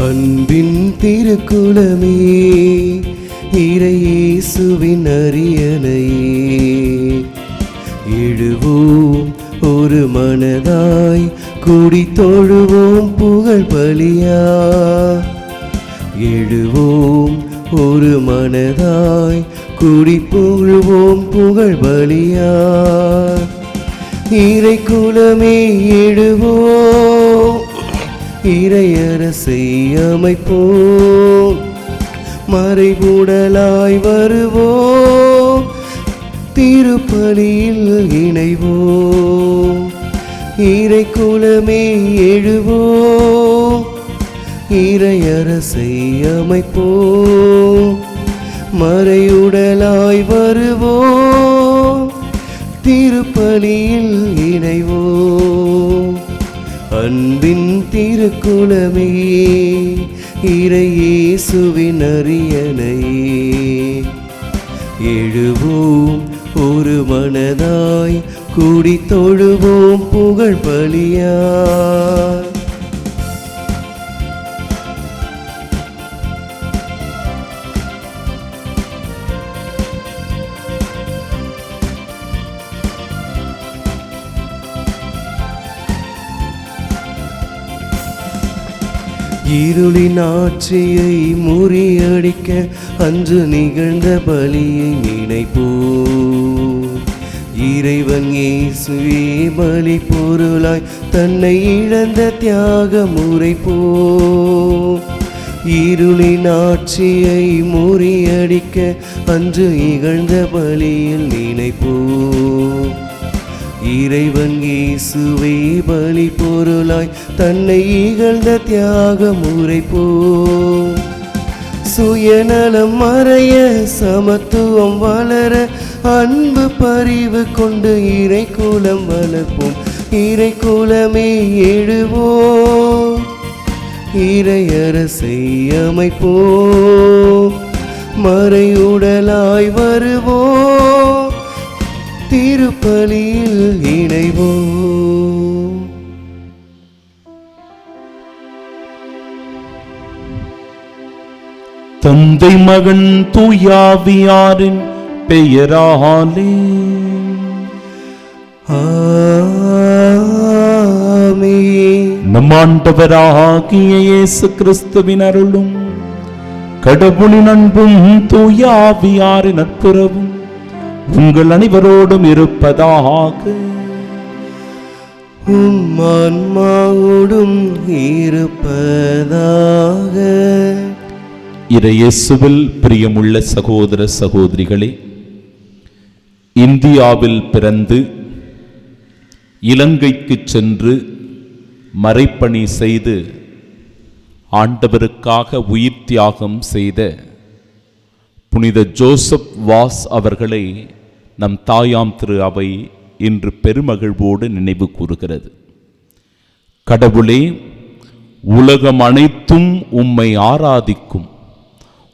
அன்பின் திருக்குலமே, இறையேசுவின் அரியணையே, எழுவோம் ஒரு மனதாய் கூடி தொழுவோம் புகழ் பலியா. எழுவோம் ஒரு மனதாய் கூடி புகழ்வோம் புகழ் பலியா. இறை குலமே எழுவோம், இறையரசை அமைப்போம், மறைபுடலாய் வருவோம், திருப்பலியில் இணைவோம். இறை குலமே எழுவோம், இறையரசை அமைப்போம், மறையுடலாய் வருவோம், திருப்பலியில் இணைவோம். அன்பின் திருக்குலமே, இறையேசுவின் அரியணையே, எழுவோம் ஒரு மனதாய் கூடி தொழுவோம் புகழ் பலியா. இருளின் ஆட்சியை முறியடிக்க அன்று நிகழ்ந்த பலியை நினைப்போம். இறைவன் இயேசுவே பலி பொருளாய் தன்னை இழந்த தியாகம் உரைப்போம். இருளின் ஆட்சியை முறியடிக்க அன்று நிகழ்ந்த பலியில் நினைப்போம். இறைவன் இயேசுவே பலி பொருளாய் தன்னை இகழ்ந்த தியாகம் உரைப்போம். சுயநலம் மறைய சமத்துவம் வளர அன்பு பரிவு கொண்டு இறை குலம் வளர்ப்போம். இறை குலமே எழுவோம், இறையரசை அமைப்போம், மறையுடலாய் வருவோம், திருப்பலியில் இணைவோம். தந்தை மகன் தூயாவியாரின் பெயராலே ஆமென். நம் ஆண்டவராகிய இயேசு கிறிஸ்துவின் அருளும் கடவுளின் அன்பும் தூயாவியாரின் நட்புறவும் உங்கள் அனைவரோடும் இருப்பதாக. உம் ஆன்மாவோடும் இருப்பதாக. இறையேசுவில் பிரியமுள்ள சகோதர சகோதரிகளே, இந்தியாவில் பிறந்து இலங்கைக்கு சென்று மறைப்பணி செய்து ஆண்டவருக்காக உயிர் தியாகம் செய்த புனித ஜோசப் வாஸ் அவர்களை நம் தாயாம் திரு அவை இன்று பெருமகிழ்வோடு நினைவு கூறுகிறது. கடவுளே, உலகம் அனைத்தும் உம்மை ஆராதிக்கும்,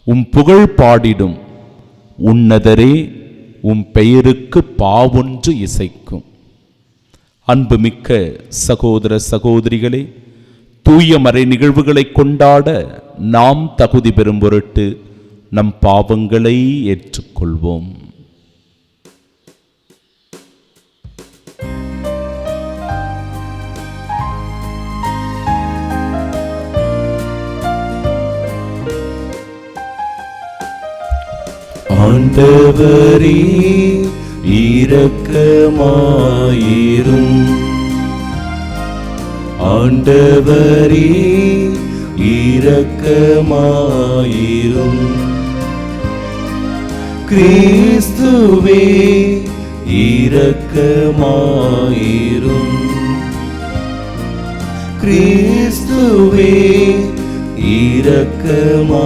உம் புகழ் பாடிடும். உன்னதரே, உம் பெயருக்கு பாவொன்று இசைக்கும். அன்புமிக்க சகோதர சகோதரிகளே, தூய மறை நிகழ்வுகளை கொண்டாட நாம் தகுதி பெறும் பொருட்டு நம் பாவங்களை ஏற்றுக்கொள்வோம். ஆண்டவரே இரக்கமாயிரும், ஆண்டவரே இரக்கமாயிரும், கிறிஸ்துவே இரக்கமாயிரும், கிறிஸ்துவே இரக்கமாயிரும்,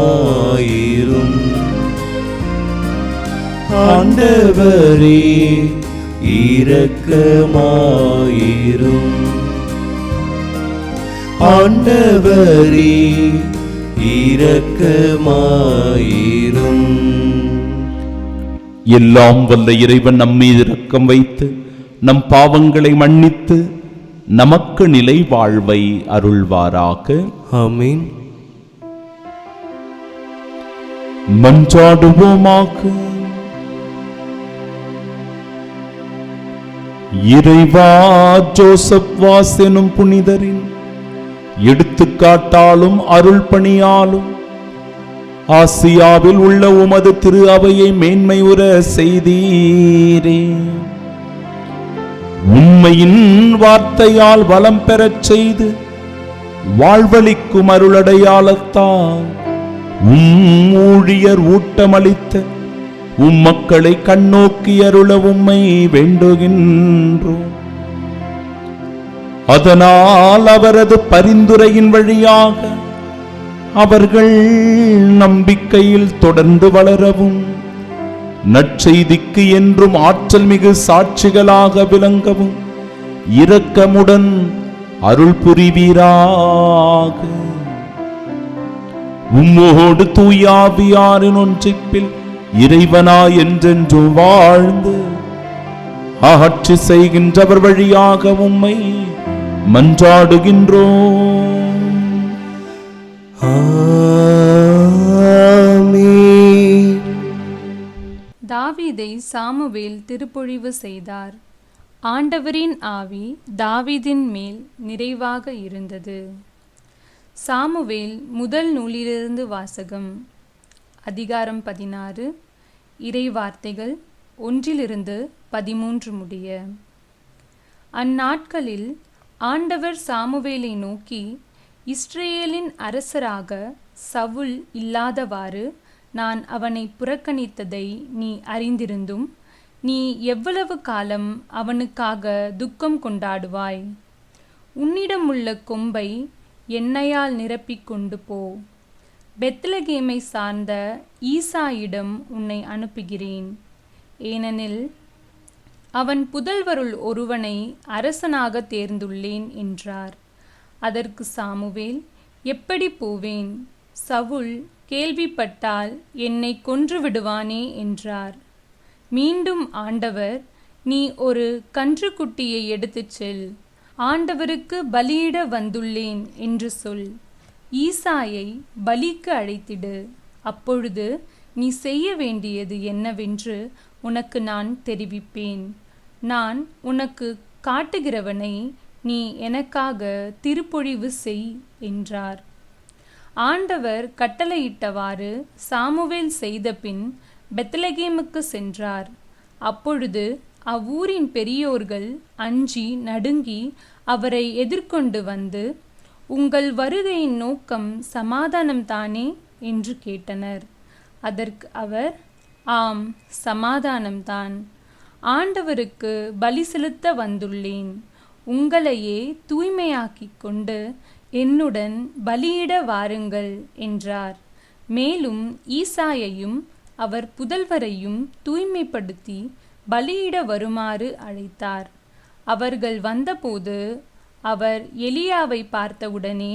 ஆண்டவரே இரக்கமாயிரும், ஆண்டவரே இரக்கமாயிரும். எல்லாம் வல்ல இறைவன் நம்மீது இரக்கம் வைத்து நம் பாவங்களை மன்னித்து நமக்கு நிலை வாழ்வை அருள்வாராக. ஆமென். மன்றாடுவோமாக. இறைவா, ஜோசப் வாஸ் எனும் புனிதரின் எடுத்துக்காட்டாலும் அருள் பணியாலும் ஆசியாவில் உள்ள உமது திரு அவையை மேன்மை உற செய்தீரே. உண்மையின் வார்த்தையால் வளம் பெறச் செய்து வாழ்வளிக்கும் அருளடையாளத்தால் ஊழியர் ஊட்டமளித்த மக்களை கண்ணோக்கி அருள உம்மை வேண்டுகின்றோம். அதனால் அவரது பரிந்துரையின் வழியாக அவர்கள் நம்பிக்கையில் தொடர்ந்து வளரவும் நற்செய்திக்கு என்றும் ஆற்றல் மிகு சாட்சிகளாக விளங்கவும் இரக்கமுடன் அருள் புரிவீராக. உம்மோடு தூயாவியாரின் ஒன்றிப்பில் இறைவனாய் என்றென்று வாழ்ந்து ஆட்சி செய்கின்றவர் வழியாக உம்மை மன்றாடுகின்றோம். தாவீதை சாமுவேல் திருப்பொழிவு செய்தார். ஆண்டவரின் ஆவி தாவீதின் மேல் நிறைவாக இருந்தது. சாமுவேல் முதல் நூலிலிருந்து வாசகம். அதிகாரம் 16. இறைவார்த்தைகள் 1-13 முடிய. அந்நாட்களில் ஆண்டவர் சாமுவேலை நோக்கி, இஸ்ரேலின் அரசராக சவுல் இல்லாதவாறு நான் அவனை புறக்கணித்ததை நீ அறிந்திருந்தும் நீ எவ்வளவு காலம் அவனுக்காக துக்கம் கொண்டாடுவாய்? உன்னிடமுள்ள கொம்பை எண்ணெயால் நிரப்பிக் கொண்டு போ. பெத்லகேமை சார்ந்த ஈசாயிடம் உன்னை அனுப்புகிறேன். ஏனெனில் அவன் புதல்வருள் ஒருவனை அரசனாக தேர்ந்துள்ளேன் என்றார். அதற்கு சாமுவேல், எப்படி போவேன்? சவுல் கேள்விப்பட்டால் என்னை கொன்று விடுவானே என்றார். மீண்டும் ஆண்டவர், நீ ஒரு கன்றுக்குட்டியை எடுத்துச் செல், ஆண்டவருக்கு பலியிட வந்துள்ளேன் என்று சொல். ஈசாயை பலிக்கு அழைத்திடு. அப்பொழுது நீ செய்ய வேண்டியது என்னவென்று உனக்கு நான் தெரிவிப்பேன். நான் உனக்கு காட்டுகிறவனை நீ எனக்காக திருப்பொழிவு செய் என்றார். ஆண்டவர் கட்டளையிட்டவாறு சாமுவேல் செய்த பின் பெத்லகேமுக்கு சென்றார். அப்பொழுது அவ்வூரின் பெரியோர்கள் அஞ்சி நடுங்கி அவரை எதிர்கொண்டு வந்து, உங்கள் வருகையின் நோக்கம் சமாதானம்தானே என்று கேட்டனர். அதற்கு அவர், ஆம், சமாதானம்தான். ஆண்டவருக்கு பலி செலுத்த வந்துள்ளேன். உங்களையே தூய்மையாக்கிக் கொண்டு என்னுடன் பலியிட வாருங்கள் என்றார். மேலும் ஈசாயையும் அவர் புதல்வரையும் தூய்மைப்படுத்தி பலியிட வருமாறு அழைத்தார். அவர்கள் வந்தபோது அவர் எலியாவை பார்த்தவுடனே,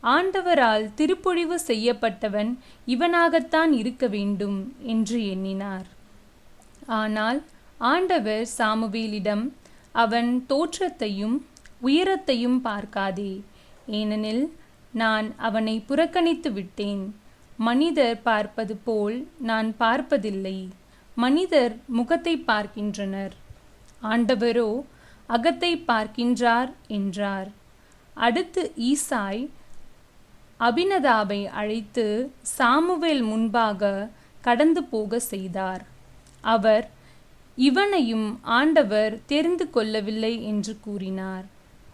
ஆண்டவரால் திருப்பொழிவு செய்யப்பட்டவன் இவனாகத்தான் இருக்க வேண்டும் என்று எண்ணினார். ஆனால் ஆண்டவர் சாமுவேலிடம், அவன் தோற்றத்தையும் உயரத்தையும் பார்க்காதே, ஏனெனில் நான் அவனை புறக்கணித்து விட்டேன். மனிதர் பார்ப்பது போல் நான் பார்ப்பதில்லை. மனிதர் முகத்தை பார்க்கின்றனர், ஆண்டவரோ அகத்தை பார்க்கின்றார் என்றார். அடுத்து ஈசாய் அபினதாபை அழைத்து சாமுவேல் முன்பாக கடந்து போக செய்தார். அவர், இவனையும் ஆண்டவர் தெரிந்து கொள்ளவில்லை என்று கூறினார்.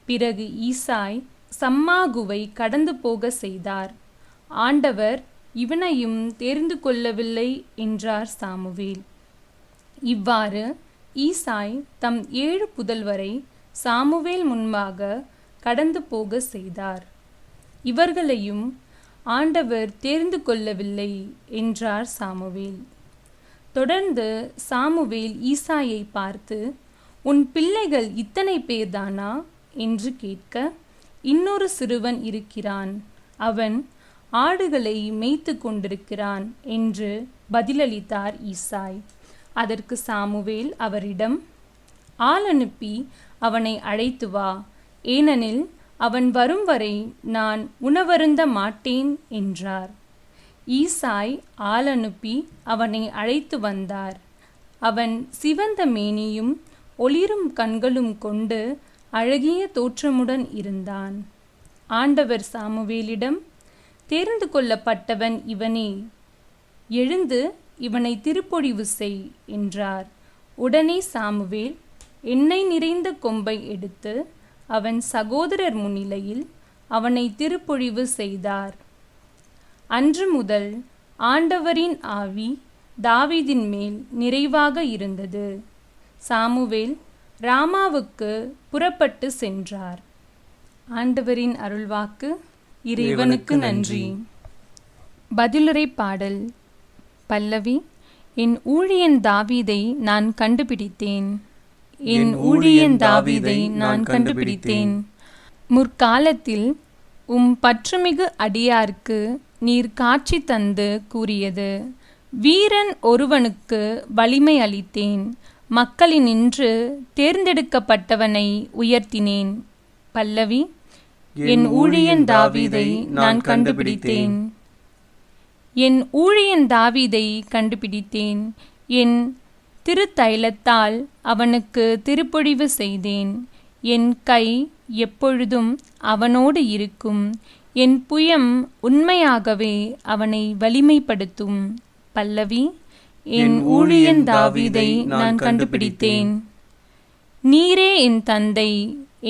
பிறகு ஈசாய் சம்மாகுவை கடந்து போக செய்தார். ஆண்டவர் இவனையும் தெரிந்து கொள்ளவில்லை என்றார் சாமுவேல். இவ்வாறு ஈசாய் தம் 7 புதல்வரை சாமுவேல் முன்பாக கடந்து போக செய்தார். இவர்களையும் ஆண்டவர் தெரிந்து கொள்ளவில்லை என்றார் சாமுவேல். தொடர்ந்து சாமுவேல் ஈசாயை பார்த்து, உன் பிள்ளைகள் இத்தனை பேர்தானா என்று கேட்க, இன்னொரு சிறுவன் இருக்கிறான், அவன் ஆடுகளை மேய்த்து கொண்டிருக்கிறான் என்று பதிலளித்தார் ஈசாய். அதற்கு சாமுவேல் அவரிடம், ஆள் அனுப்பி அவனை அழைத்து வா, ஏனெனில் அவன் வரும் வரை நான் உணவருந்த மாட்டேன் என்றார். ஈசாய் ஆள் அனுப்பி அவனை அழைத்து வந்தார். அவன் சிவந்த மேனியும் ஒளிரும் கண்களும் கொண்டு அழகிய தோற்றமுடன் இருந்தான். ஆண்டவர் சாமுவேலிடம், தேர்ந்து கொள்ளப்பட்டவன் இவனே, எழுந்து இவனை திருப்பொழிவு செய் என்றார். உடனே சாமுவேல் எண்ணெய் நிறைந்த கொம்பை எடுத்து அவன் சகோதரர் முன்னிலையில் அவனை திருப்பொழிவு செய்தார். அன்று முதல் ஆண்டவரின் ஆவி தாவீதின் மேல் நிறைவாக இருந்தது. சாமுவேல் ராமாவுக்கு புறப்பட்டு சென்றார். ஆண்டவரின் அருள்வாக்கு. இறைவனுக்கு நன்றி. பதிலுரை பாடல். பல்லவி. என் ஊழியன் தாவீதை நான் கண்டுபிடித்தேன். என் ஊழியன் தாவீதை நான் கண்டுபிடித்தேன். முற்காலத்தில் பற்றுமிகு அடியார்க்கு நீர் காட்சி தந்து கூறியது. வீரன் ஒருவனுக்கு வலிமை அளித்தேன். மக்களினின்று தேர்ந்தெடுக்கப்பட்டவனை உயர்த்தினேன். பல்லவி. என் ஊழியன் தாவீதை நான் கண்டுபிடித்தேன். என் ஊழியன் தாவீதை கண்டுபிடித்தேன். என் திருத்தைலத்தால் அவனுக்கு திருப்பொழிவு செய்தேன். என் கை எப்பொழுதும் அவனோடு இருக்கும். என் புயம் உண்மையாகவே அவனை வலிமைப்படுத்தும். பல்லவி. என் ஊழியன் தாவீதை நான் கண்டுபிடித்தேன். நீரே என் தந்தை,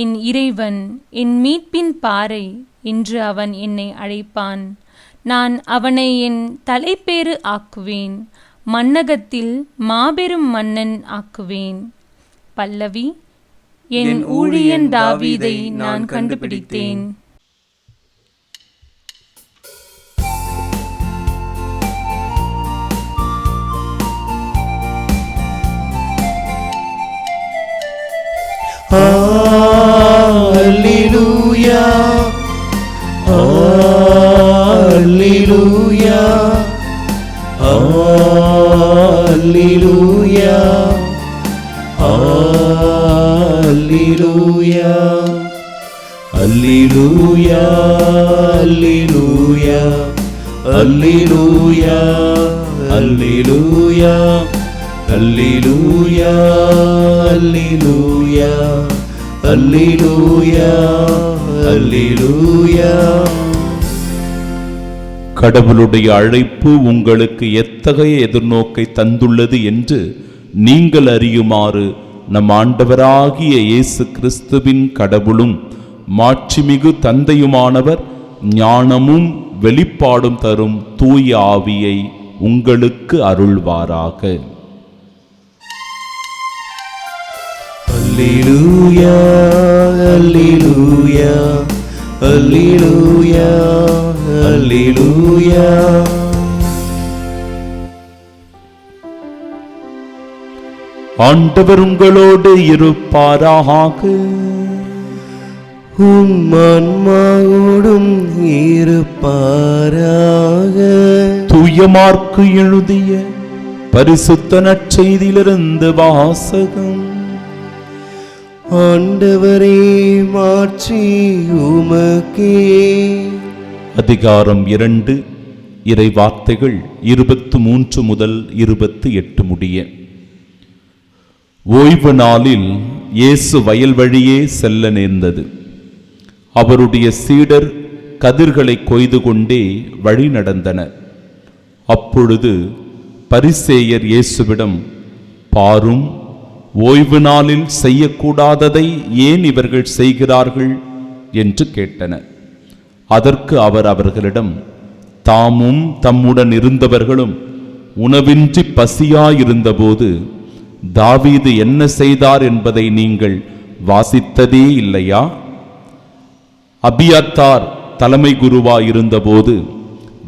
என் இறைவன், என் மீட்பின் பாறை என்று அவன் என்னை அழைப்பான். நான் அவனை என் தலைப்பேறு ஆக்குவேன். மன்னகத்தில் மாபெரும் மன்னன் ஆக்குவேன். பல்லவி. என் ஊழியன் தாவீதை நான் கண்டுபிடித்தேன். Alleluia, Alleluia, Alleluia, Alleluia, Alleluia, Alleluia, Alleluia, Alleluia, Alleluia, Alleluia, Alleluia, Alleluia. கடவுளுடைய அழைப்பு உங்களுக்கு எத்தகைய எதிர்நோக்கை தந்துள்ளது என்று நீங்கள் அறியுமாறு நம் ஆண்டவராகிய இயேசு கிறிஸ்துவின் கடவுளும் மாட்சிமிகு தந்தையுமானவர் ஞானமும் வெளிப்பாடும் தரும் தூய ஆவியை உங்களுக்கு அருள்வாராக. Alleluia, Alleluia, Alleluia, Alleluia. ஆண்டவர் உங்களோடு இருப்பாராக. ஆன்மாவோடும் இருப்பாராக. தூய மார்க்கு எழுதிய பரிசுத்த நற்செய்தியிலிருந்து வாசகம். ஆண்டவரே, மாட்சி உமக்கே. அதிகாரம் 2, இறை வார்த்தைகள் 23 முதல் 28 முடிய. ஓய்வு நாளில் இயேசு வயல் வழியே செல்ல நேர்ந்தது. அவருடைய சீடர் கதிர்களை கொய்து கொண்டே வழி நடந்தனர். அப்பொழுது பரிசேயர் இயேசுவிடம், பாரும், ஓய்வு நாளில் செய்யக்கூடாததை ஏன் இவர்கள் செய்கிறார்கள் என்று கேட்டனர். அதற்கு அவர் அவர்களிடம், தாமும் தம்முடன் இருந்தவர்களும் உணவின்றி பசியாயிருந்தபோது தாவீது என்ன செய்தார் என்பதை நீங்கள் வாசித்ததே இல்லையா? அபியத்தார் தலைமை குருவாயிருந்தபோது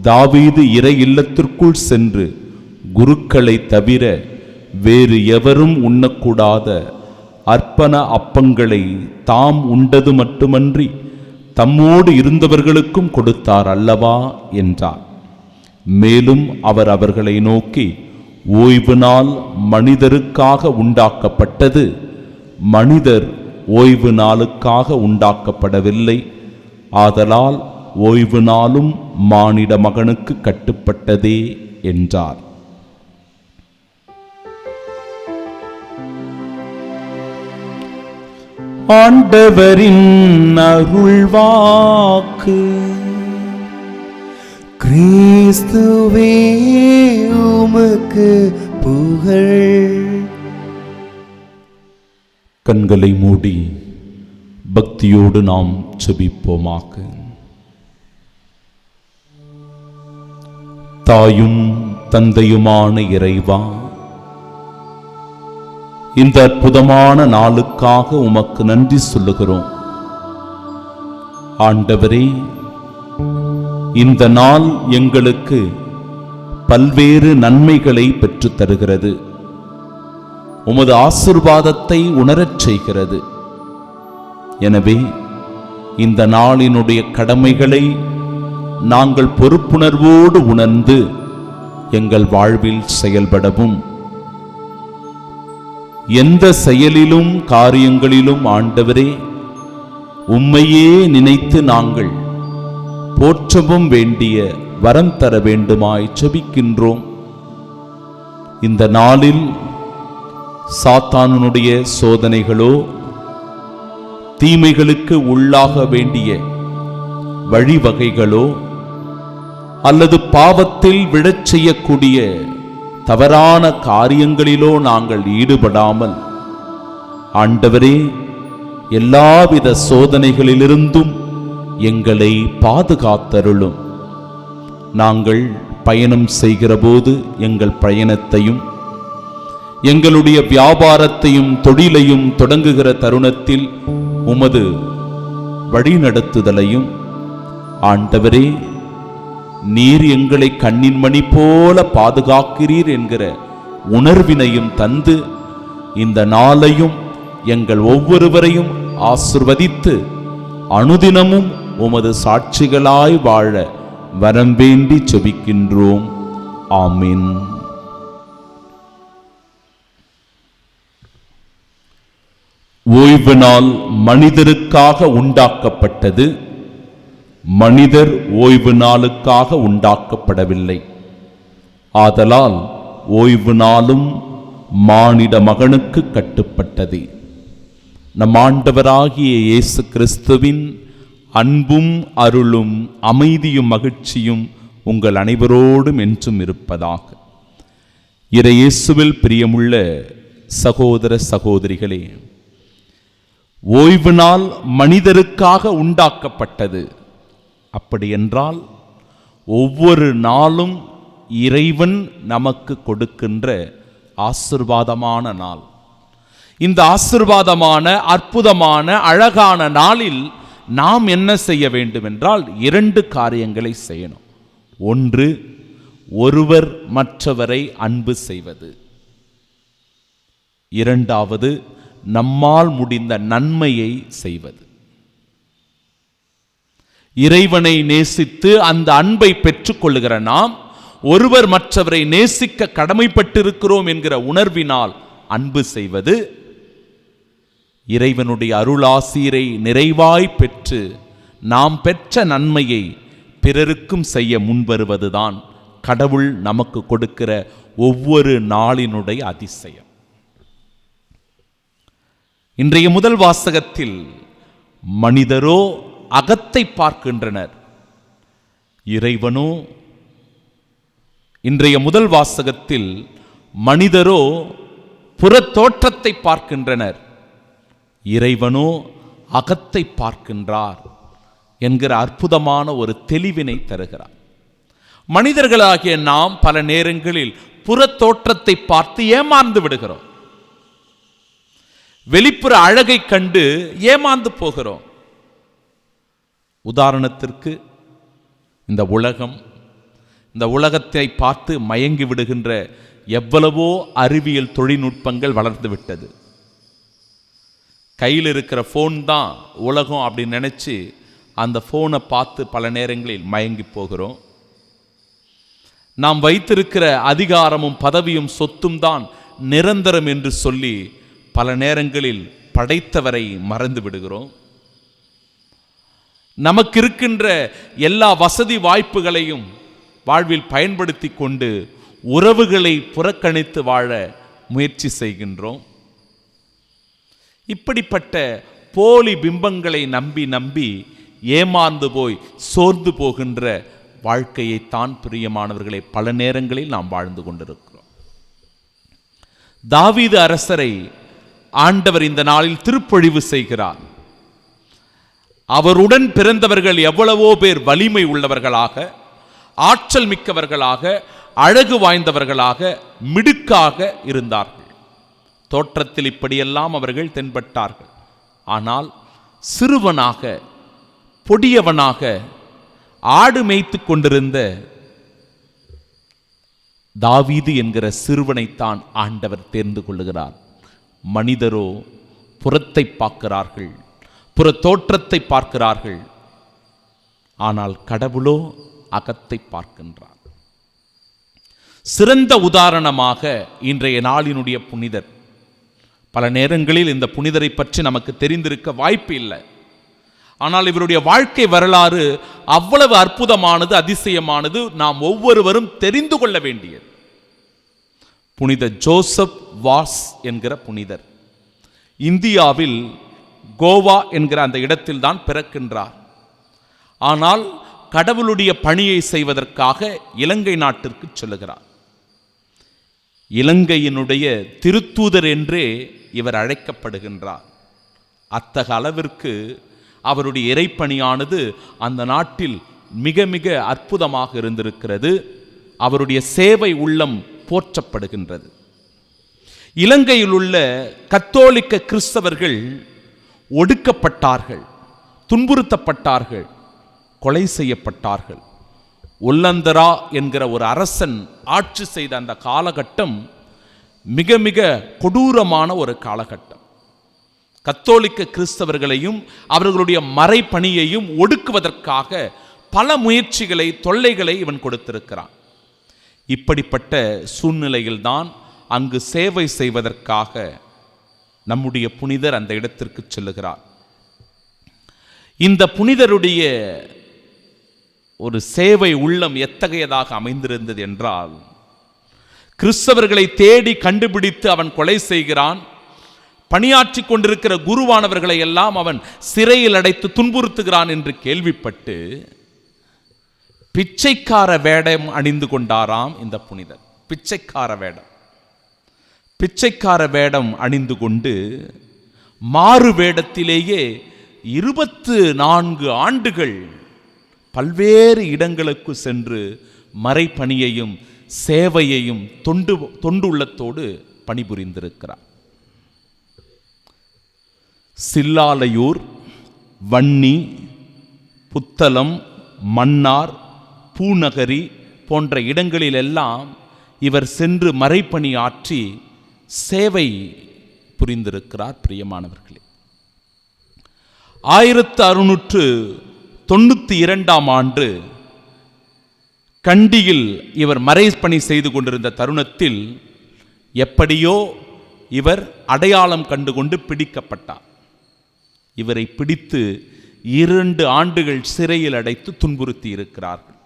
தாவீது இறை இல்லத்திற்குள் சென்று குருக்களை தவிர வேறு எவரும் உண்ணக்கூடாத அர்ப்பண அப்பங்களை தாம் உண்டது மட்டுமன்றி தம்மோடு இருந்தவர்களுக்கும் கொடுத்தார் அல்லவா என்றார். மேலும் அவர் அவர்களை நோக்கி, ஓய்வு நாள் மனிதருக்காக உண்டாக்கப்பட்டது, மனிதர் ஓய்வு நாளுக்காக உண்டாக்கப்படவில்லை. ஆதலால் ஓய்வு நாளும் மானிட மகனுக்கு கட்டுப்பட்டதே என்றார். ஆண்டவரின் அருள்வாக்கு. கிறிஸ்துவே உமக்கு புகழ். கண்களை மூடி பக்தியோடு நாம் ஜெபிப்போமாக. தாயும் தந்தையுமான இறைவா, இந்த அற்புதமான நாளுக்காக உமக்கு நன்றி சொல்லுகிறோம். ஆண்டவரே, இந்த நாள் எங்களுக்கு பல்வேறு நன்மைகளை பெற்றுத் தருகிறது. உமது ஆசீர்வாதத்தை உணரச் செய்கிறது. எனவே இந்த நாளினுடைய கடமைகளை நாங்கள் பொறுப்புணர்வோடு உணர்ந்து எங்கள் வாழ்வில் செயல்படவும், எந்த செயலிலும் காரியங்களிலும் ஆண்டவரே உம்மையே நினைத்து நாங்கள் போற்றவும் வேண்டிய வரம் தர வேண்டுமாய் ஜெபிக்கின்றோம். இந்த நாளில் சாத்தானுடைய சோதனைகளோ, தீமைகளுக்கு உள்ளாக வேண்டிய வழிவகைகளோ, அல்லது பாவத்தில் விழச் செய்யக்கூடிய தவறான காரியங்களிலோ நாங்கள் ஈடுபடாமல், ஆண்டவரே, எல்லாவித சோதனைகளிலிருந்தும் எங்களை பாதுகாத்தருளும். நாங்கள் பயணம் செய்கிற போது எங்கள் பயணத்தையும், எங்களுடைய வியாபாரத்தையும் தொழிலையும் தொடங்குகிற தருணத்தில் உமது வழிநடத்துதலையும், ஆண்டவரே, நீர் எங்களை கண்ணின் மணி போல பாதுகாக்கிறீர் என்கிற உணர்வினையும் தந்து, இந்த நாளையும் எங்கள் ஒவ்வொருவரையும் ஆசிர்வதித்து அனுதினமும் உமது சாட்சிகளாய் வாழ வரம் வேண்டி ஜெபிக்கின்றோம். ஆமீன். ஓய்வு நாள் மனிதருக்காக உண்டாக்கப்பட்டது. மனிதர் ஓய்வு நாளுக்காக உண்டாக்கப்படவில்லை. ஆதலால் ஓய்வு நாளும் மானிட மகனுக்கு கட்டுப்பட்டது. நம் ஆண்டவராகிய இயேசு கிறிஸ்துவின் அன்பும் அருளும் அமைதியும் மகிழ்ச்சியும் உங்கள் அனைவரோடும் என்றும் இருப்பதாக. இறை இயேசுவில் பிரியமுள்ள சகோதர சகோதரிகளே, ஓய்வு நாள் மனிதருக்காக உண்டாக்கப்பட்டது. அப்படியென்றால் ஒவ்வொரு நாளும் இறைவன் நமக்கு கொடுக்கின்ற ஆசீர்வாதமான நாள். இந்த ஆசீர்வாதமான அற்புதமான அழகான நாளில் நாம் என்ன செய்ய வேண்டும் என்றால் 2 காரியங்களை செய்யணும். ஒன்று, ஒருவர் மற்றவரை அன்பு செய்வது. இரண்டாவது, நம்மால் முடிந்த நன்மையை செய்வது. இறைவனை நேசித்து அந்த அன்பை பெற்றுக்கொள்ளுகிற நாம் ஒருவர் மற்றவரை நேசிக்க கடமைப்பட்டிருக்கிறோம் என்கிற உணர்வினால் அன்பு செய்வது, இறைவனுடைய அருளாசீரை நிறைவாய் பெற்று நாம் பெற்ற நன்மையை பிறருக்கும் செய்ய முன்வருவதுதான் கடவுள் நமக்கு கொடுக்கிற ஒவ்வொரு நாளினுடைய அதிசயம். இன்றைய முதல் வாசகத்தில் மனிதரோ அகத்தை பார்க்கின்றனர், இறைவனோ இன்றைய முதல் வாசகத்தில் மனிதரோ புறத்தோற்றத்தை பார்க்கின்றனர், இறைவனோ அகத்தை பார்க்கின்றார் என்கிற அற்புதமான ஒரு தெளிவினை தருகிறார். மனிதர்களாகிய நாம் பல நேரங்களில் புறத்தோற்றத்தை பார்த்து ஏமாந்து விடுகிறோம். வெளிப்புற அழகை கண்டு ஏமாந்து போகிறோம். உதாரணத்திற்கு இந்த உலகத்தை பார்த்து மயங்கி விடுகின்ற எவ்வளவோ அறிவியல் தொழில்நுட்பங்கள் வளர்ந்து விட்டது. கையில் இருக்கிற ஃபோன் தான் உலகம் அப்படின்னு நினைச்சு அந்த ஃபோனை பார்த்து பல நேரங்களில் மயங்கி போகிறோம். நாம் வைத்திருக்கிற அதிகாரமும் பதவியும் சொத்தும் தான் நிரந்தரம் என்று சொல்லி பல நேரங்களில் படைத்தவரை மறந்து விடுகிறோம். நமக்கு இருக்கின்ற எல்லா வசதி வாய்ப்புகளையும் வாழ்வில் பயன்படுத்தி கொண்டு உறவுகளை புறக்கணித்து வாழ முயற்சி செய்கின்றோம். இப்படிப்பட்ட போலி பிம்பங்களை நம்பி நம்பி ஏமாந்து போய் சோர்ந்து போகின்ற வாழ்க்கையைத்தான் பிரியமானவர்களை பல நேரங்களில் நாம் வாழ்ந்து கொண்டிருக்கிறோம். தாவீது அரசரை ஆண்டவர் இந்த நாளில் திருப்பொழிவு செய்கிறார். அவருடன் பிறந்தவர்கள் எவ்வளவோ பேர் வலிமை உள்ளவர்களாக, ஆற்றல் மிக்கவர்களாக, அழகு வாய்ந்தவர்களாக, மிடுக்காக இருந்தார்கள். தோற்றத்தில் இப்படியெல்லாம் அவர்கள் தென்பட்டார்கள். ஆனால் சிறுவனாக, பொடியவனாக, ஆடு மேய்த்து கொண்டிருந்த தாவீது என்கிற சிறுவனைத்தான் ஆண்டவர் தேர்ந்து கொள்ளுகிறார். மனிதரோ புறத்தை பார்க்கிறார்கள், புற தோற்றத்தை பார்க்கிறார்கள். ஆனால் கடவுளோ அகத்தை பார்க்கின்றார். சிறந்த உதாரணமாக இன்றைய நாளினுடைய புனிதர். பல நேரங்களில் இந்த புனிதரை பற்றி நமக்கு தெரிந்திருக்க வாய்ப்பு இல்லை. ஆனால் இவருடைய வாழ்க்கை வரலாறு அவ்வளவு அற்புதமானது, அதிசயமானது, நாம் ஒவ்வொருவரும் தெரிந்து கொள்ள வேண்டியது. புனித ஜோசப் வாஸ் என்கிற புனிதர் இந்தியாவில் கோவா என்கிற அந்த இடத்தில் தான் பிறக்கின்றார். ஆனால் கடவுளுடைய பணியை செய்வதற்காக இலங்கை நாட்டிற்கு செல்லுகிறார். இலங்கையினுடைய திருத்தூதர் என்றே இவர் அழைக்கப்படுகின்றார். அத்தகைய அளவிற்கு அவருடைய இறைப்பணியானது அந்த நாட்டில் மிக மிக அற்புதமாக இருந்திருக்கிறது. அவருடைய சேவை உள்ளம் போற்றப்படுகின்றது. இலங்கையில் உள்ள கத்தோலிக்க கிறிஸ்தவர்கள் ஒடுக்கப்பட்டார்கள், துன்புறுத்தப்பட்டார்கள், கொலை செய்யப்பட்டார்கள். ஒல்லந்தரா என்கிற ஒரு அரசன் ஆட்சி செய்த அந்த காலகட்டம் மிக மிக கொடூரமான ஒரு காலகட்டம். கத்தோலிக்க கிறிஸ்தவர்களையும் அவர்களுடைய மறைப்பணியையும் ஒடுக்குவதற்காக பல முயற்சிகளை, தொல்லைகளை இவன் கொடுத்திருக்கிறான். இப்படிப்பட்ட சூழ்நிலையில்தான் அங்கு சேவை செய்வதற்காக நம்முடைய புனிதர் அந்த இடத்திற்கு செல்லுகிறார். இந்த புனிதருடைய ஒரு சேவை உள்ளம் எத்தகையதாக அமைந்திருந்தது என்றால், கிறிஸ்தவர்களை தேடி கண்டுபிடித்து அவன் கொலை செய்கிறான். பணியாற்றி கொண்டிருக்கிற குருவானவர்களை எல்லாம் அவன் சிறையில் அடைத்து துன்புறுத்துகிறான் என்று கேள்விப்பட்டு பிச்சைக்கார வேடம் அணிந்து கொண்டாராம் இந்த புனிதர். பிச்சைக்கார வேடம் அணிந்து கொண்டு மாறு வேடத்திலேயே 24 ஆண்டுகள் பல்வேறு இடங்களுக்கு சென்று மறைப்பணியையும் சேவையையும் தொண்டுள்ளத்தோடு பணிபுரிந்திருக்கிறார். சில்லாலையூர், வன்னி, புத்தளம், மன்னார், பூநகரி போன்ற இடங்களிலெல்லாம் இவர் சென்று மறைப்பணி ஆற்றி சேவை புரிந்திருக்கிறார். பிரியமானவர்களே, 1692 ஆண்டு கண்டியில் இவர் மறைப்பணி செய்து கொண்டிருந்த தருணத்தில் எப்படியோ இவர் அடையாளம் கண்டுகொண்டு பிடிக்கப்பட்டார். இவரை பிடித்து 2 ஆண்டுகள் சிறையில் அடைத்து துன்புறுத்தி இருக்கிறார்கள்.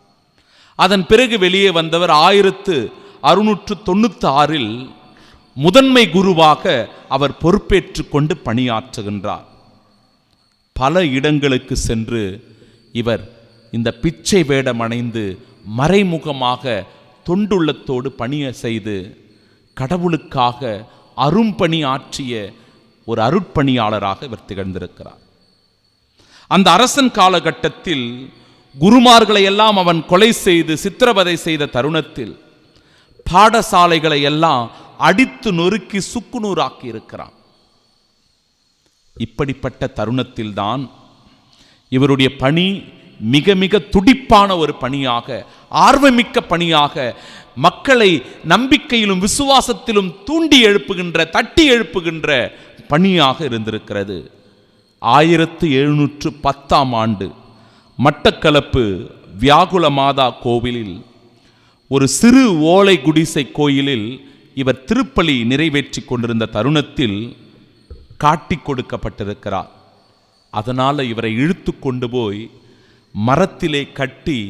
அதன் பிறகு வெளியே வந்தவர் 1696 முதன்மை குருவாக அவர் பொறுப்பேற்று கொண்டு பணியாற்றுகின்றார். பல இடங்களுக்கு சென்று இவர் இந்த பிச்சை வேடம் அணைந்து மறைமுகமாக தொண்டுள்ளத்தோடு பணியை செய்து கடவுளுக்காக அரும்பணி ஆற்றிய ஒரு அருட்பணியாளராக இவர் திகழ்ந்திருக்கிறார். அந்த அரசன் காலகட்டத்தில் குருமார்களை எல்லாம் அவன் கொலை செய்து சித்திரவதை செய்த தருணத்தில் பாடசாலைகளை எல்லாம் அடித்து நொறுக்கி சுக்குநூறாக்கி இருக்கிறான். இப்படிப்பட்ட தருணத்தில்தான் இவருடைய பணி மிக மிக துடிப்பான ஒரு பணியாக, ஆர்வமிக்க பணியாக, மக்களை நம்பிக்கையிலும் விசுவாசத்திலும் தூண்டி எழுப்புகின்ற, தட்டி எழுப்புகின்ற பணியாக இருந்திருக்கிறது. 1710 ஆண்டு மட்டக்களப்பு வியாகுல மாதா கோவிலில் ஒரு சிறு ஓலை குடிசை கோயிலில் இவர் திருப்பலி நிறைவேற்றி கொண்டிருந்த தருணத்தில் காட்டி கொடுக்கப்பட்டிருக்கிறார். அதனால் இவரை இழுத்து கொண்டு போய் மரத்திலே கட்டி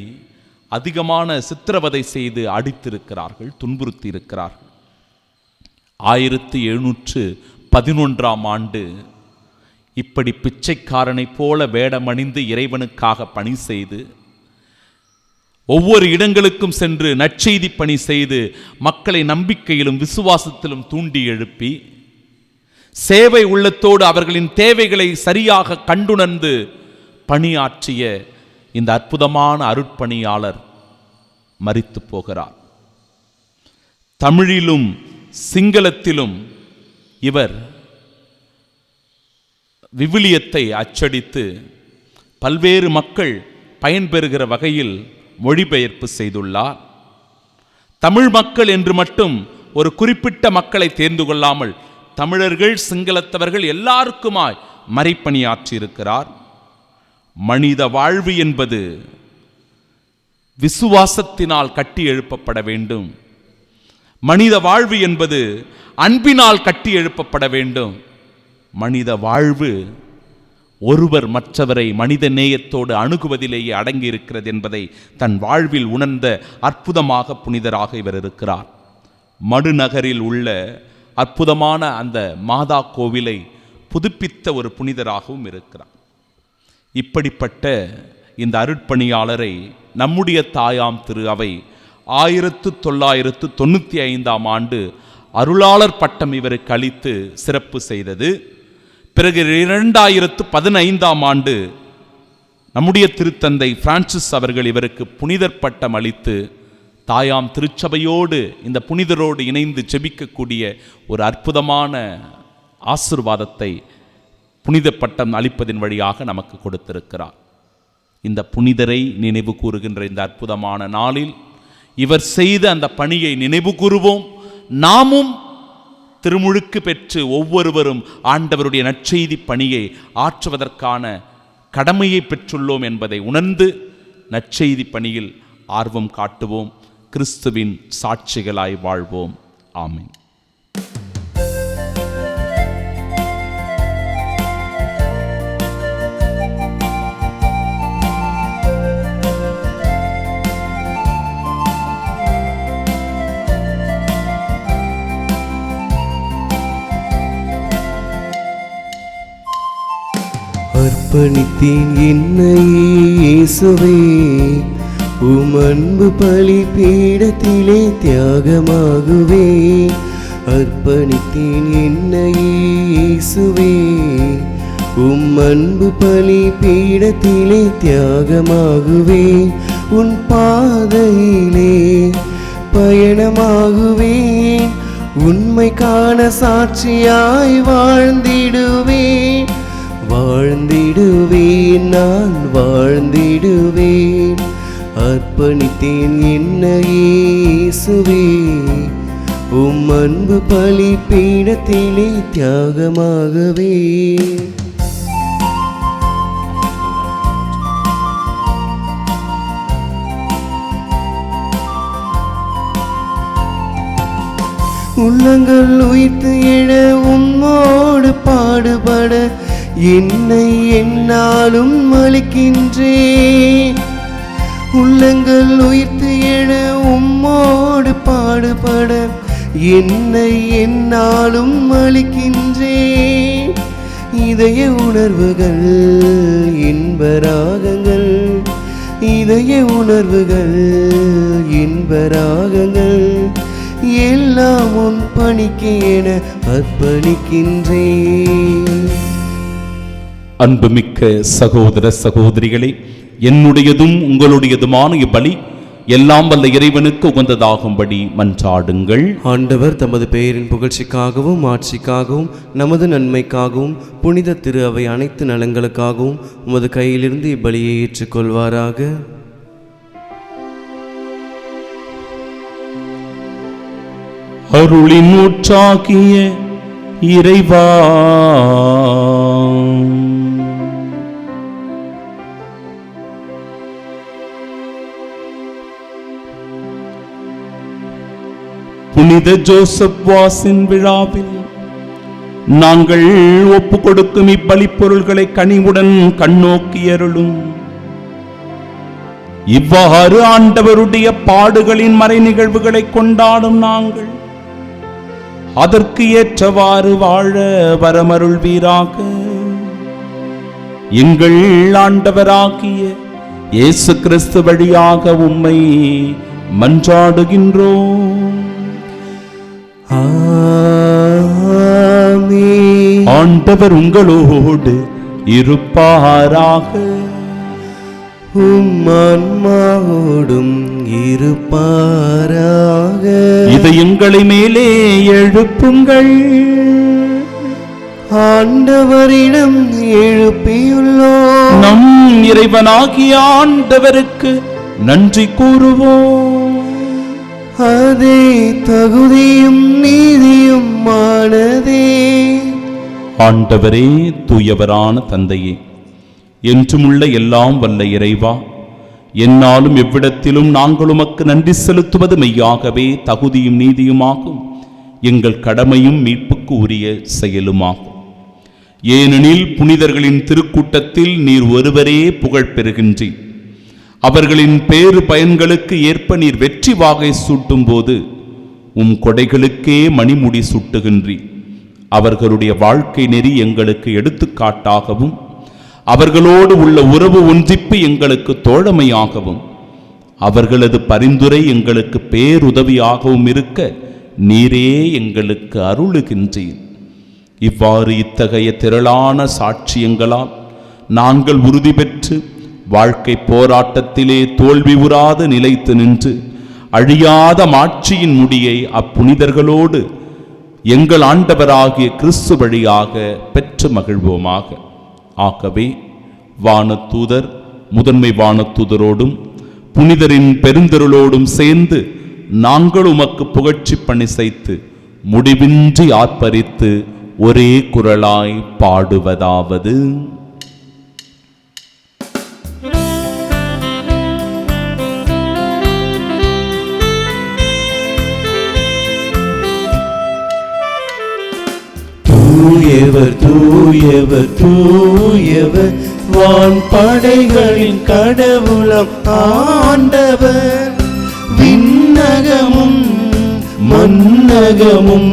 அதிகமான சித்திரவதை செய்து அடித்திருக்கிறார்கள், துன்புறுத்தி இருக்கிறார்கள். 1711ஆம் ஆண்டு இப்படி பிச்சைக்காரனைப் போல வேடமணிந்து இறைவனுக்காக பணி செய்து ஒவ்வொரு இடங்களுக்கும் சென்று நற்செய்தி பணி செய்து மக்களை நம்பிக்கையிலும் விசுவாசத்திலும் தூண்டி எழுப்பி சேவை உள்ளத்தோடு அவர்களின் தேவைகளை சரியாக கண்டுணர்ந்து பணியாற்றிய இந்த அற்புதமான அருட்பணியாளர் மரித்து போகிறார். தமிழிலும் சிங்களத்திலும் இவர் விவிலியத்தை அச்சடித்து பல்வேறு மக்கள் பயன்பெறுகிற வகையில் மொழிபெயர்ப்பு செய்துள்ளார். தமிழ் மக்கள் என்று மட்டும் ஒரு குறிப்பிட்ட மக்களை தேர்ந்து கொள்ளாமல் தமிழர்கள், சிங்களத்தவர்கள் எல்லாருக்குமாய் மறைப்பணியாற்றி இருக்கிறார். மனித வாழ்வு என்பது விசுவாசத்தினால் கட்டி எழுப்பப்பட வேண்டும். மனித வாழ்வு என்பது அன்பினால் கட்டி எழுப்பப்பட வேண்டும். மனித வாழ்வு ஒருவர் மற்றவரை மனித நேயத்தோடு அணுகுவதிலேயே அடங்கி இருக்கிறது என்பதை தன் வாழ்வில் உணர்ந்த அற்புதமாக புனிதராக இவர் இருக்கிறார். மடுநகரில் உள்ள அற்புதமான அந்த மாதா கோவிலை புதுப்பித்த ஒரு புனிதராகவும் இருக்கிறார். இப்படிப்பட்ட இந்த அருட்பணியாளரை நம்முடைய தாயாம் திரு அவை 1995ஆம் ஆண்டு அருளாளர் பட்டம் இவருக்கு அளித்து சிறப்பு செய்தது. பிறகு 2015ஆம் ஆண்டு நம்முடைய திருத்தந்தை பிரான்சிஸ் அவர்கள் இவருக்கு புனிதர் பட்டம் அளித்து தாயாம் திருச்சபையோடு இந்த புனிதரோடு இணைந்து ஜெபிக்கக்கூடிய ஒரு அற்புதமான ஆசீர்வாதத்தை புனித பட்டம் அளிப்பதின் வழியாக நமக்கு கொடுத்திருக்கிறார். இந்த புனிதரை நினைவு கூறுகின்ற இந்த அற்புதமான நாளில் இவர் செய்த அந்த பணியை நினைவு கூறுவோம். நாமும் திருமுழுக்கு பெற்று ஒவ்வொருவரும் ஆண்டவருடைய நற்செய்தி பணியை ஆற்றுவதற்கான கடமையை பெற்றுள்ளோம் என்பதை உணர்ந்து நற்செய்தி பணியில் ஆர்வம் காட்டுவோம். கிறிஸ்துவின் சாட்சிகளாய் வாழ்வோம். ஆமென். அர்ப்பணித்தேன் என்னையே இயேசுவே, உம் அன்பு பலி பீடத்திலே தியாகமாகுவே. அர்ப்பணித்தேன் என்னையே இயேசுவே, உம் அன்பு பலி பீடத்திலே தியாகமாகுவே. உன் பாதையிலே பயணமாகுவேன், உண்மை காண சாட்சியாய் வாழ்ந்திடுவேன். வாழ்ந்திடுவேன், நான் வாழ்ந்திடுவேன். அர்ப்பணித்தேன் என்னையே இயேசுவே, உம் அன்பு பலி பீடத்திலே தியாகமாகவே. உள்ளங்கள் உயிர்த்து எழ உம்மோடு பாடுபட என்னை என்னாலும் அளிக்கின்றேன். உள்ளங்கள் உயிர்த்து எழ உம்மோடு பாடுபட என்னை என்னாலும் அளிக்கின்றேன். இதய உணர்வுகள் இன்பராகங்கள், இதய உணர்வுகள் இன்பராகங்கள் எல்லாம் உன் பணிக்கு என அர்ப்பணிக்கின்றேன். அன்புமிக்க சகோதர சகோதரிகளே, என்னுடையதும் உங்களுடையதுமான இப்பலி எல்லாம் வல்ல இறைவனுக்கு உகந்ததாகும்படி மன்றாடுங்கள். ஆண்டவர் தமது பெயரின் புகழ்ச்சிக்காகவும் ஆட்சிக்காகவும் நமது நன்மைக்காகவும் புனித திரு அவை அனைத்து நலங்களுக்காகவும் உமது கையிலிருந்து இப்பலியை ஏற்றுக்கொள்வாராக. அருளின் ஊற்றாகிய இறைவா, புனித ஜோசப் வாசின் விழாவில் நாங்கள் ஒப்பு கொடுக்கும் இப்பலி பொருள்களை கனிவுடன் கண்ணோக்கியருளும். இவ்வாறு ஆண்டவருடைய பாடுகளின் மறை நிகழ்வுகளை கொண்டாடும் நாங்கள் அதற்கு ஏற்றவாறு வாழ வரமருள்வீராக. எங்கள் ஆண்டவராகிய இயேசு கிறிஸ்து வழியாக உம்மை மன்றாடுகின்றோம். ஆமென். ஆண்டவர் உங்களோடு இருப்பாராக. உம் ஆன்மாவோடும் இருப்பாராக. இதயங்களை மேலே எழுப்புங்கள். ஆண்டவரிடம் எழுப்பியுள்ளோம். நம் இறைவனாகிய ஆண்டவருக்கு நன்றி கூறுவோம். அதே தகுதியும் நீதியுமானதே. ஆண்டவரே, தூயவரான தந்தையே, என்றுமுள்ள எல்லாம் வல்ல இறைவா, என்னாலும் எவ்விடத்திலும் நாங்கள் உமக்கு நன்றி செலுத்துவது மெய்யாகவே தகுதியும் நீதியுமாகும், எங்கள் கடமையும் மீட்புக்கு உரிய செயலுமாகும். ஏனெனில் புனிதர்களின் திருக்கூட்டத்தில் நீர் ஒருவரே புகழ் பெறுகின்றீர். அவர்களின் பேறு பயன்களுக்கு ஏற்ப நீர் வெற்றி வாகை சூட்டும் போது உம் கொடைகளுக்கே மணிமுடி சூட்டுகின்றீர். அவர்களுடைய வாழ்க்கை நெறி எங்களுக்கு எடுத்துக்காட்டாகவும் அவர்களோடு உள்ள உறவு ஒன்றிப்பு எங்களுக்கு தோழமையாகவும் அவர்களது பரிந்துரை எங்களுக்கு பேருதவியாகவும் இருக்க நீரே எங்களுக்கு அருளுகின்றீர். இவ்வாறு இத்தகைய திரளான சாட்சியங்களால் நாங்கள் உறுதி பெற்று வாழ்க்கை போராட்டத்திலே தோல்வி உறாது நிலைத்து நின்று அழியாத மாட்சியின் முடியை அப்புனிதர்களோடு எங்கள் ஆண்டவராகிய கிறிஸ்து வழியாக பெற்று மகிழ்வோமாக. ஆகவே வானதூதர் முதன்மை வானதூதரோடும் புனிதரின் பெருந்தருளோடும் சேர்ந்து நாங்கள் உமக்கு புகழ்ச்சி பணி செய்து முடிவின்றி ஆர்ப்பரித்து ஒரே குரலாய் பாடுவதாவது: தூயவர் தூயவர் தூயவர் வான்படைகளின் கடவுளம் ஆண்டவர். விண்ணகமும் மன்னகமும்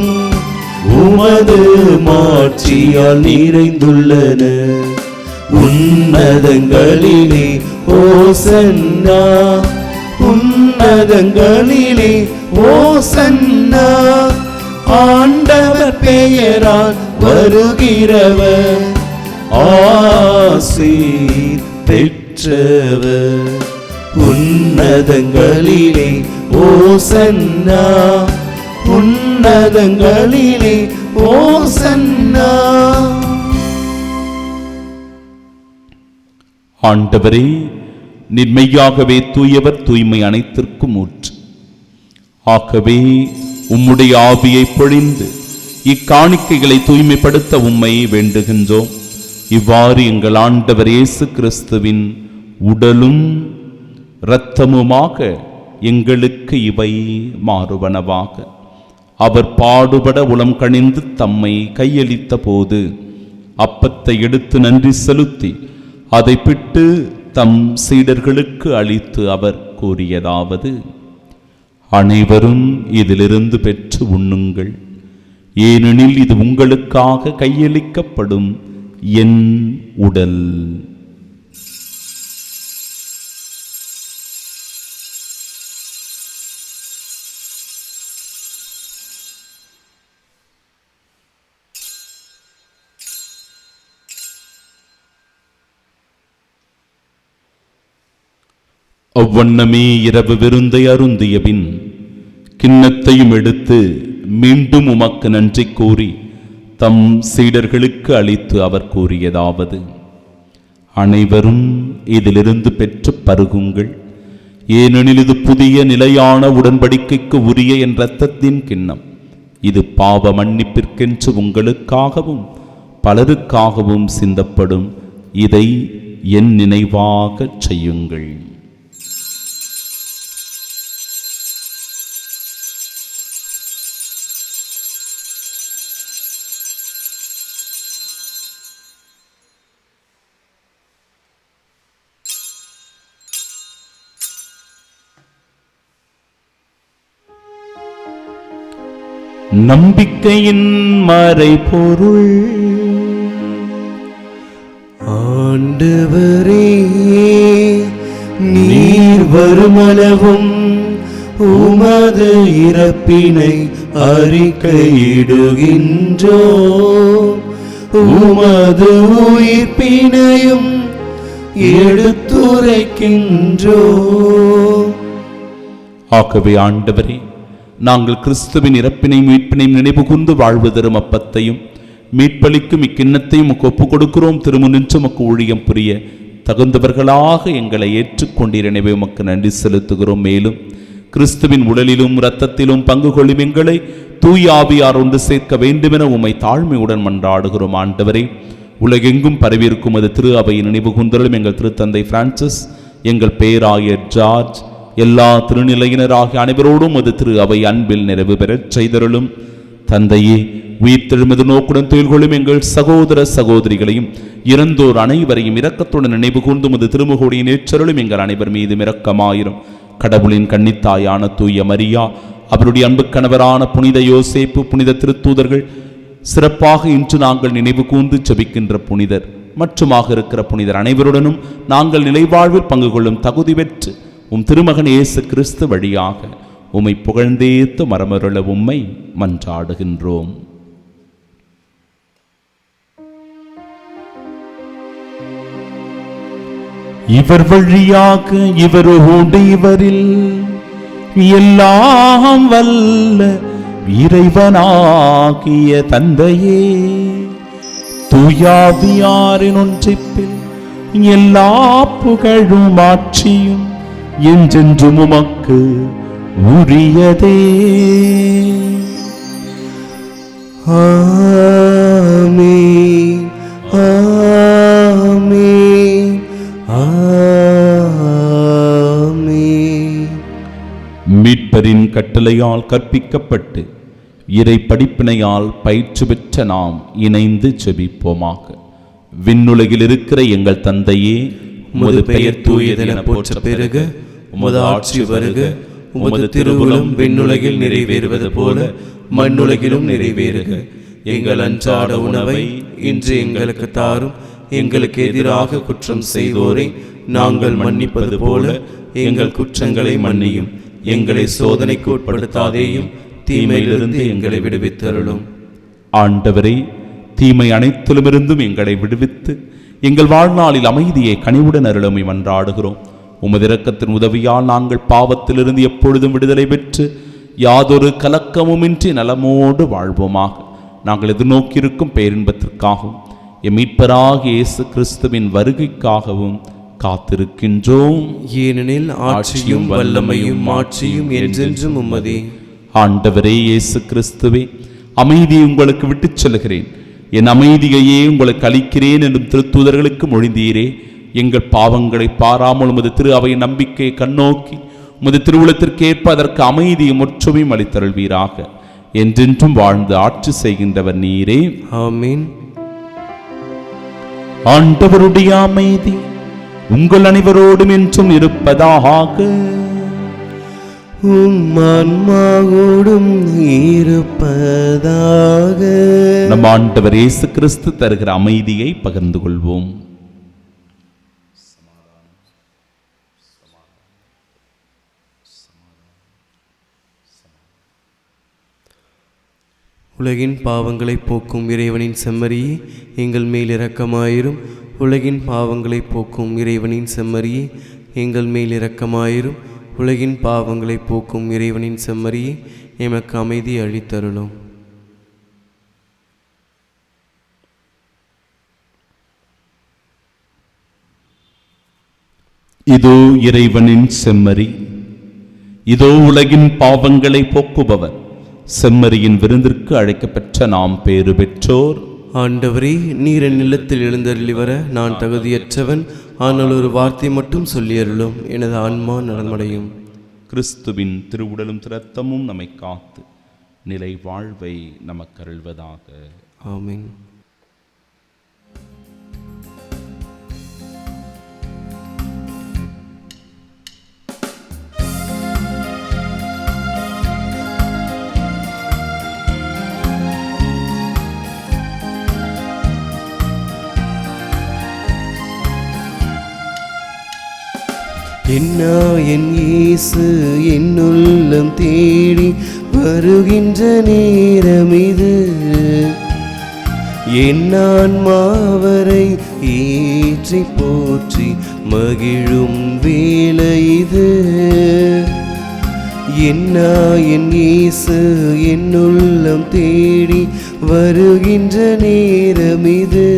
உமது மாட்சியால் நிறைந்துள்ளன. உன்னதங்களிலே ஓசன்னா, உன்னதங்களிலே ஓசன்னா. ஆண்டவர் பெயரால் வருகிறவர் ஆசீர் பெற்றவர். உன்னதங்களிலே ஓசன்னா, உன்னதங்களிலே ஓசன்னா. ஆண்டவரே, நிர்மையாகவே தூயவர், தூய்மை அனைத்திற்கும் ஊற்று. ஆகவே உம்முடைய ஆவியை பொழிந்து இக்காணிக்கைகளை தூய்மைப்படுத்த உம்மை வேண்டுகின்றோம். இவ்வாறு எங்கள் ஆண்டவர் இயேசு கிறிஸ்துவின் உடலும் இரத்தமுமாக எங்களுக்கு இவை மாறுவனவாக. அவர் பாடுபட உளம் கனிந்து தம்மை கையளித்த போது அப்பத்தை எடுத்து நன்றி செலுத்தி அதை பிட்டு தம் சீடர்களுக்கு அளித்து அவர் கூறியதாவது: அனைவரும் இதிலிருந்து பெற்று உண்ணுங்கள், ஏனெனில் இது உங்களுக்காக கையளிக்கப்படும் என் உடல். அவ்வண்ணமே இரவு விருந்தை அருந்திய பின் கிண்ணத்தையும் எடுத்து மீண்டும் உமக்கு நன்றி கூறி தம் சீடர்களுக்கு அளித்து அவர் கூறியதாவது: அனைவரும் இதிலிருந்து பெற்று பருகுங்கள், ஏனெனில் இது புதிய நிலையான உடன்படிக்கைக்கு உரிய என் இரத்தத்தின் கிண்ணம். இது பாவ மன்னிப்பிற்கென்று உங்களுக்காகவும் பலருக்காகவும் சிந்தப்படும். இதை என் நினைவாக செய்யுங்கள். நம்பிக்கையின் மறைபொருள். ஆண்டவரே, நீர் வருமளவும் உமது இறப்பினை அறிக்கையிடுகின்றோ, உமது உயிர்ப்பினையும் எடுத்துரைக்கின்றோ. ஆகவே ஆண்டவரே, நாங்கள் கிறிஸ்துவின் இறப்பினையும் மீட்பினையும் நினைவு கூர்ந்து வாழ்வு தரும் அப்பத்தையும் மீட்பளிக்கும் இக்கிண்ணத்தையும் ஒப்புக் கொடுக்கிறோம். திருமுன்னின்று உமக்கு ஊழியம் புரிய தகுந்தவர்களாக எங்களை ஏற்றுக்கொண்டீர். எனவே உமக்கு நன்றி செலுத்துகிறோம். மேலும் கிறிஸ்துவின் உடலிலும் இரத்தத்திலும் பங்கு கொள்ளும் எங்களை தூய ஆவியார் ஒன்று சேர்க்க வேண்டுமென உம்மை தாழ்மையுடன் மன்றாடுகிறோம். ஆண்டவரே, உலகெங்கும் பரவியிருக்கும் அது திரு அவையின் நினைவு கூர்ந்தலும் எங்கள் திருத்தந்தை பிரான்சிஸ், எங்கள் பேராயர் ஜார்ஜ், எல்லா திருநிலையினராகிய அனைவரோடும் அது திரு அவை அன்பில் நிறைவு பெறச் செய்தருளும். தந்தையே, உயிர்த்தெழுமது நோக்குடன் தொழில் கொள்ளும் எங்கள் சகோதர சகோதரிகளையும் இறந்தோர் அனைவரையும் இரக்கத்துடன் நினைவு கூர்ந்தும் அது திருமுகோடியின் ஏற்றருளும் எங்கள் அனைவர் மீதும் இரக்கமாயிரும். கடவுளின் கன்னித்தாயான தூய மரியா, அவருடைய அன்பு கணவரான புனித யோசேப்பு, புனித திருத்தூதர்கள், சிறப்பாக இன்று நாங்கள் நினைவு கூர்ந்து ஜெபிக்கின்ற புனிதர் மற்றுமாக இருக்கிற புனிதர் அனைவருடனும் நாங்கள் நிலைவாழ்வில் பங்கு கொள்ளும் தகுதி பெற்று உம் திருமகன் இயேசு கிறிஸ்து வழியாக உம்மை புகழ்ந்தேத்து மரமருள உம்மை மன்றாடுகின்றோம். இவர் வழியாக இவரோடு இவரில் எல்லாம் வல்ல இறைவனாகிய தந்தையே, தூயாவியாரின் ஒன்றிப்பில் எல்லா புகழும் ஆட்சியும் என்றென்றும் உமக்கு உரியதே. ஆமென், ஆமென், ஆமென். மீட்பரின் கட்டளையால் கற்பிக்கப்பட்டு இறை படிப்பினையால் பயிற்சி பெற்ற நாம் இணைந்து ஜெபிப்போமாக. விண்ணுலகில் இருக்கிற எங்கள் தந்தையே, உமது பெயர் தூயதென போற்ற பெருக, உமது ஆட்சி வருக, உமது திருவுளம் விண்ணுலகில் நிறைவேறுவது போல மண்ணுலகிலும் நிறைவேறுக. எங்கள் அன்றாட உணவை இன்று எங்களுக்கு தாரும். எங்களுக்கு எதிராக குற்றம் செய்தோரை நாங்கள் மன்னிப்பது போல எங்கள் குற்றங்களை மன்னியும். எங்களை சோதனைக்கு உட்படுத்தாதேயும், தீமையிலிருந்து எங்களை விடுவித்தருளும். ஆண்டவரே, தீமை அனைத்திலுமிருந்தும் எங்களை விடுவித்து எங்கள் வாழ்நாளில் அமைதியை கனிவுடன் அருளுமை மன்றாடுகிறோம். உமது இரக்கத்தின் உதவியால் நாங்கள் பாவத்திலிருந்து எப்பொழுதும் விடுதலை பெற்று யாதொரு கலக்கமுமின்றி நலமோடு வாழ்வோமாக. நாங்கள் எதிர்நோக்கியிருக்கும் பேரின்பத்திற்காகவும் எம் மீட்பராகிய இயேசு கிறிஸ்துவின் வருகைக்காகவும் காத்திருக்கின்றோம். ஏனெனில் ஆட்சியும் வல்லமையும் மாட்சியும் என்றென்றும் உம்மதே. ஆண்டவரே இயேசு கிறிஸ்துவே, அமைதியை உங்களுக்கு விட்டுச் செல்கிறேன், என் அமைதியையே உங்களுக்கு அளிக்கிறேன் என்றும் திருத்தூதர்களுக்கு மொழிந்தீரே. எங்கள் பாவங்களை பாராமல் உமது திரு அவையின் நம்பிக்கையை கண்ணோக்கி உமது திருவுளத்திற்கேற்ப அதற்கு அமைதியும் ஒற்றுமையும் அளித்தருள்வீராக. என்றென்றும் வாழ்ந்து ஆட்சி செய்கின்றவர் நீரே. ஆமென். ஆண்டவருடைய அமைதி உங்கள் அனைவரோடும் என்றும் இருப்பதாக. ஆன்மாவோடும் இருப்பதாக. நம் ஆண்டவர் இயேசு கிறிஸ்து தருகிற அமைதியை பகிர்ந்து கொள்வோம். உலகின் பாவங்களை போக்கும் இறைவனின் செம்மறியே, எங்கள் மேல் இரக்கமாயிரும். உலகின் பாவங்களை போக்கும் இறைவனின் செம்மறியே, எங்கள் மேல் இரக்கமாயிரும். உலகின் பாவங்களை போக்கும் இறைவனின் செம்மறியே, எமக்கு அமைதி அளித்தருளும். இதோ இறைவனின் செம்மறி, இதோ உலகின் பாவங்களை போக்குபவர். செம்மறியின் விருந்திற்கு அழைக்கப்பெற்ற நாம் பேறு பெற்றோர். ஆண்டவரே, நீர் என் நிலத்தில் எழுந்தருளி வர நான் தகுதியற்றவன். ஆனால் ஒரு வார்த்தை மட்டும் சொல்லியருளும், எனது ஆன்மா நலமடையும். கிறிஸ்துவின் திருவுடலும் இரத்தமும் நம்மை காத்து நிலை வாழ்வை நமக்கு அருள்வதாக. ஆமென். என் இயேசு என்னுள்ளம் தேடி வருகின்ற நேரம் இது. என் ஆன்மாவரை ஏற்றி போற்றி மகிழும் வேளை இது. என் இயேசு என்னுள்ளம் தேடி வருகின்ற நேரம் இது.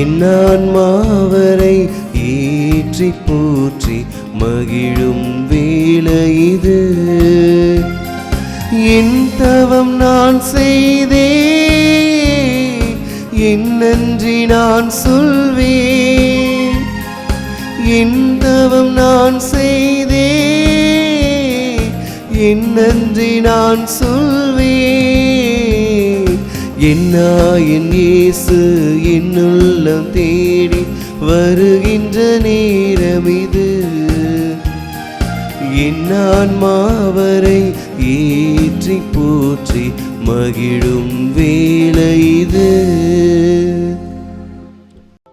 என் ஆன்மாவரை ஏற்றி போற்றி மகிழும் வேளை இது. என் தவம் நான் செய்தே, என் நன்றி நான் சொல்வேன். என் தவம் நான் செய்தே, என் நன்றி நான் சொல்வேன். என் இயேசு என்னுள்ளம் தேடி வருகின்ற நேரம் இது. என் ஆன்மாவரை ஏற்றி போற்றி மகிழும் வேளை இது.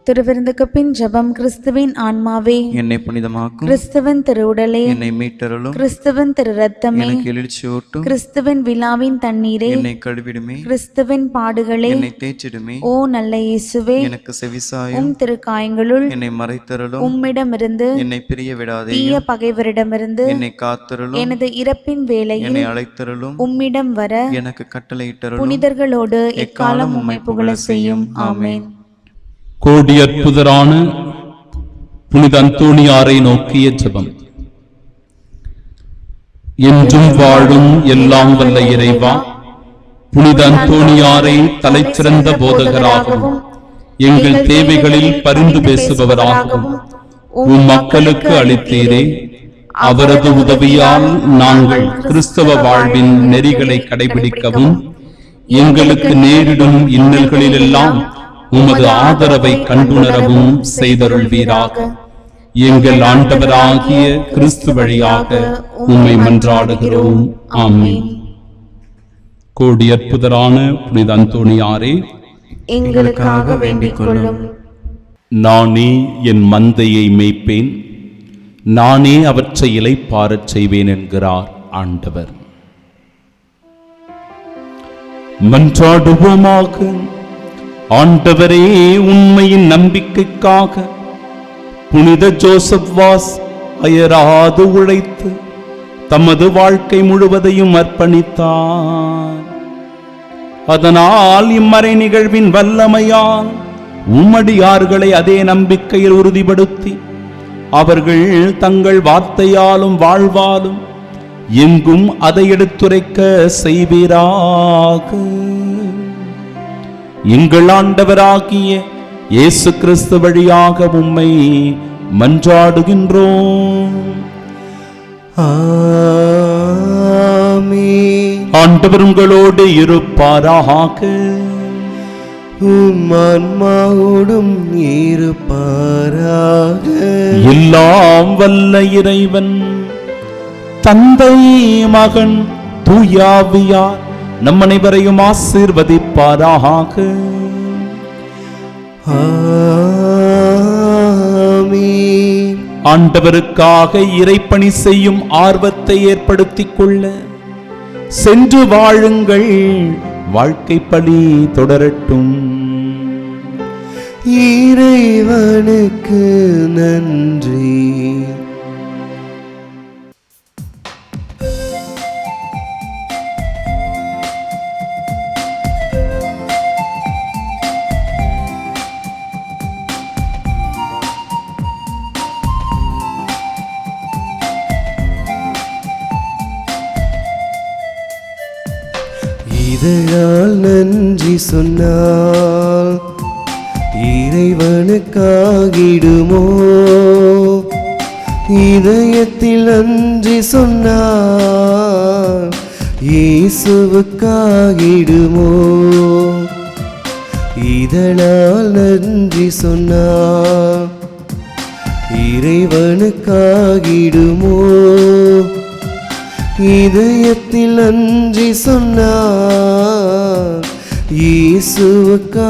திருவிருந்துக்கு பின் ஜெபம். கிறிஸ்துவின் ஆன்மாவே என்னை புனிதமாக்கும், கிறிஸ்துவின் திருவுடலே என்னை மீட்டருளும், கிறிஸ்துவின் திரு ரத்தமே எனக்கு எழுச்சியூட்டும், கிறிஸ்துவின் விழாவின் தண்ணீரே என்னை கழுவிடுமே, கிறிஸ்துவின் பாடுகளே என்னை தேய்ச்சிடுமே. ஓ நல்ல இயேசுவே, எனக்கு செவிசாயும், உம் திருக்காயங்களுள் என்னை மறைத்தருளும், உம்மிடமிருந்து என்னை பிரிய விடாதே, தீய பகைவரிடமிருந்து என்னை காத்தருளும், எனது இறப்பின் வேளையில் என்னை அழைத்தருளும், உம்மிடம் வர எனக்கு கட்டளையிட்டருளும். புனிதர்களோடு எக்காலம் உம்மை புகழ செய்யும். ஆமென். கோடி அற்புதரான புனித அந்தோணியாரை நோக்கிய ஜெபம். என்றும் வாழும் எல்லாம் வல்ல இறைவா, புனித அந்தோணியாரை தலைச்சிறந்த போதகராகவும் எங்கள் தேவைகளில் பரிந்து பேசுபவராகவும் உம் மக்களுக்கு அளித்தீரே. அவரது உதவியால் நாங்கள் கிறிஸ்தவ வாழ்வின் நெறிகளை கடைபிடிக்கவும் எங்களுக்கு நேரிடும் இன்னல்களிலெல்லாம் உமது ஆதரவை கண்டுணரவும் செய்தருள்வீராக. எங்கள் ஆண்டவராகிய கிறிஸ்து வழியாக உம்மை மன்றாடுகிறோம். ஆமென். கோடி அற்புதரான புனித அந்தோணியாரே, எங்களுக்காக வேண்டிக் கொள்ளும். நானே என் மந்தையை மேய்ப்பேன், நானே அவற்றை இளைப்பாறச் செய்வேன் என்கிறார் ஆண்டவர். மன்றாடுவோமாக. ஆண்டவரே, உண்மையின் நம்பிக்கைக்காக புனித ஜோசப் வாஸ் அயராது உழைத்து தமது வாழ்க்கை முழுவதையும் அர்ப்பணித்தார். அதனால் இம்மறை நிகழ்வின் வல்லமையால் உம்மடியார்களை அதே நம்பிக்கையில் உறுதிப்படுத்தி அவர்கள் தங்கள் வார்த்தையாலும் வாழ்வாலும் எங்கும் அதை எடுத்துரைக்க செய்வீராக. எங்கள் ஆண்டவராகிய இயேசு கிறிஸ்து வழியாக உம்மை மன்றாடுகின்றோம். ஆமென். ஆண்டவர் உங்களோடு இருப்பாராக. உம் ஆன்மாவோடும் இருப்பாராக. எல்லாம் வல்ல இறைவன் தந்தை, மகன், தூயாவியார் நம் அனைவரையும் ஆசீர்வதிப்பாராக. ஆமென். ஆண்டவருக்காக இறைப்பணி செய்யும் ஆர்வத்தை ஏற்படுத்திக் கொள்ள சென்று வாழுங்கள். வாழ்க்கை பணி தொடரட்டும். இறைவனுக்கு நன்றி. இதழால் நன்றி சொன்னால் இறைவனுக்காகிடுமோ? இதயத்தில் நன்றி சொன்னால் இயேசுவுக்காகிடுமோ? இதழால் நன்றி சொன்னால் இறைவனுக்காகிடுமோ? இதயத்தில் நன்றி சொன்னால் இயேசுவுக்காகிடுமோ?